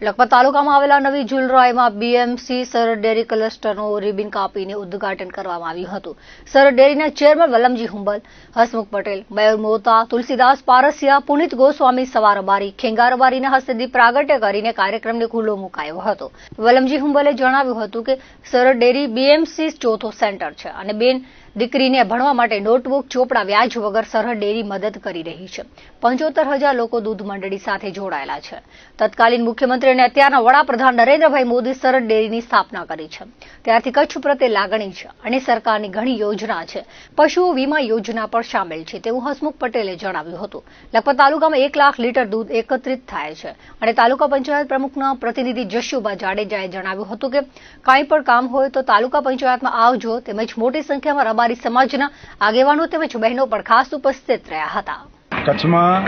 લખપત તાલુકામાં આવેલા નવી ઝુલરાયમાં બીએમસી સરહદ ડેરી ક્લસ્ટરનું રિબિન કાપીને ઉદ્ઘાટન કરવામાં આવ્યું હતું। સરહદ ડેરીના ચેરમેન વલમજી હુંબલ, હસમુખ પટેલ, મયુર મોતા, તુલસીદાસ પારસિયા, પુનિત ગોસ્વામી સવારબારી, ખેંગારબારીના હસ્તે દીપ પ્રાગટ્ય કરીને કાર્યક્રમને ખુલ્લો મુકાયો હતો। વલમજી હુંબલે જણાવ્યું હતું કે સરહદ ડેરી બીએમસી ચોથો સેન્ટર છે અને બેન દીકરીને ભણવા માટે નોટબુક, ચોપડા વ્યાજ વગર સરહદ ડેરી મદદ કરી રહી છે। 75,000 લોકો દૂધ મંડળી સાથે જોડાયેલા છે। તત્કાલીન મુખ્યમંત્રી અને અત્યારના વડાપ્રધાન નરેન્દ્રભાઈ મોદી સરહદ ડેરીની સ્થાપના કરી છે। ત્યારથી કચ્છ પ્રત્યે લાગણી છે અને સરકારની ઘણી યોજના છે। પશુઓ વીમા યોજના પણ સામેલ છે તેવું હસમુખ પટેલે જણાવ્યું હતું। લખપત તાલુકામાં 1 લાખ લીટર દૂધ એકત્રિત થાય છે અને તાલુકા પંચાયત પ્રમુખના પ્રતિનિધિ જશુભા જાડેજાએ જણાવ્યું હતું કે કાંઈ પણ કામ હોય તો તાલુકા પંચાયતમાં આવજો તેમજ મોટી સંખ્યામાં રબારી સમાજના આગેવાનો તેમજ બહેનો પણ ખાસ ઉપસ્થિત રહ્યા હતા। કચ્છમાં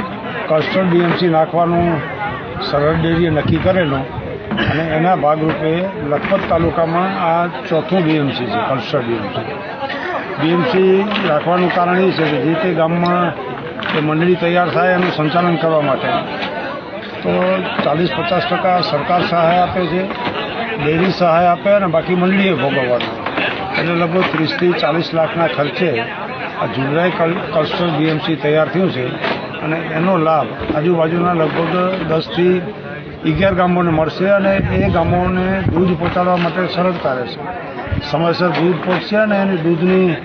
ક્લસ્ટર બીએમસી નાખવાનું સરહદ ડેરીએ નક્કી કરેલું અને એના ભાગરૂપે લખપત તાલુકામાં આ ચોથું બીએમસી છે। ક્લસ્ટર બીએમસી રાખવાનું કારણ એ છે કે જે તે ગામમાં એ મંડળી તૈયાર થાય એનું સંચાલન કરવા માટે તો 40-50% સરકાર સહાય આપે છે, ડેરી સહાય આપે અને બાકી મંડળીએ ભોગવવાનું, એટલે લગભગ 30 થી 40 લાખના ખર્ચે આ ઝુલરાય ક્લસ્ટર બીએમસી તૈયાર થયું છે અને એનો લાભ આજુબાજુના લગભગ 10 થી 11 ગામોને મળશે અને એ ગામોને દૂધ પહોંચાડવા માટે સરળતા રહેશે। સમયસર દૂધ પહોંચશે અને એની દૂધની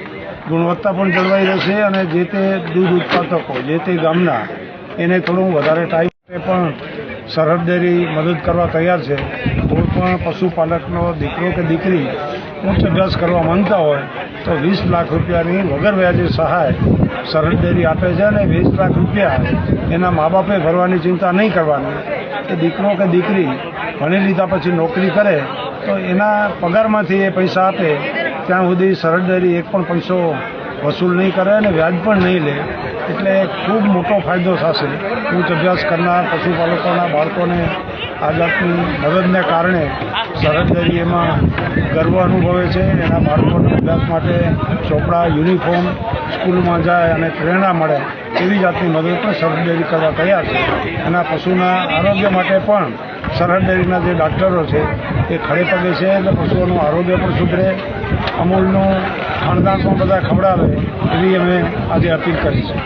ગુણવત્તા પણ જળવાઈ રહેશે અને જે તે દૂધ ઉત્પાદકો જે તે ગામના એને થોડું વધારે ટાઈમ પણ સરહદ ડેરી મદદ કરવા તૈયાર છે। કોઈ પણ પશુપાલકનો દીકરો કે દીકરી ઉચ્ચ અભ્યાસ કરવા માંગતા હોય તો 20 લાખ રૂપિયાની વગર વ્યાજે સહાય સરહદ ડેરી આપે છે અને 20 લાખ રૂપિયા એના મા બાપે ભરવાની ચિંતા નહીં કરવાની। કે દીકરો કે દીકરી ભણી લીધા પછી નોકરી કરે તો એના પગારમાંથી એ પૈસા આપે ત્યાં સુધી સરહદ ડેરી એક પણ પૈસો વસૂલ નહીં કરે અને વ્યાજ પણ નહીં લે, એટલે ખૂબ મોટો ફાયદો થશે। ઉચ્ચ અભ્યાસ કરનાર પશુપાલકોના બાળકોને આ જાતની મદદને કારણે સરહદ ડેરી એમાં ગર્વ અનુભવે છે। એના બાળકોના અભ્યાસ માટે ચોપડા, યુનિફોર્મ, સ્કૂલમાં જાય અને પ્રેરણા મળે એવી જાતની મદદ પણ સરહદ ડેરી કરવા તૈયાર છે। એના પશુના આરોગ્ય માટે પણ સરહદ ડેરીના જે ડાક્ટરો છે એ ખડે પગે છે એટલે પશુઓનું આરોગ્ય પણ સુધરે, અમૂલનું ખાણદાણ પણ બધા ખવડાવે એવી અમે આજે અપીલ કરી છે।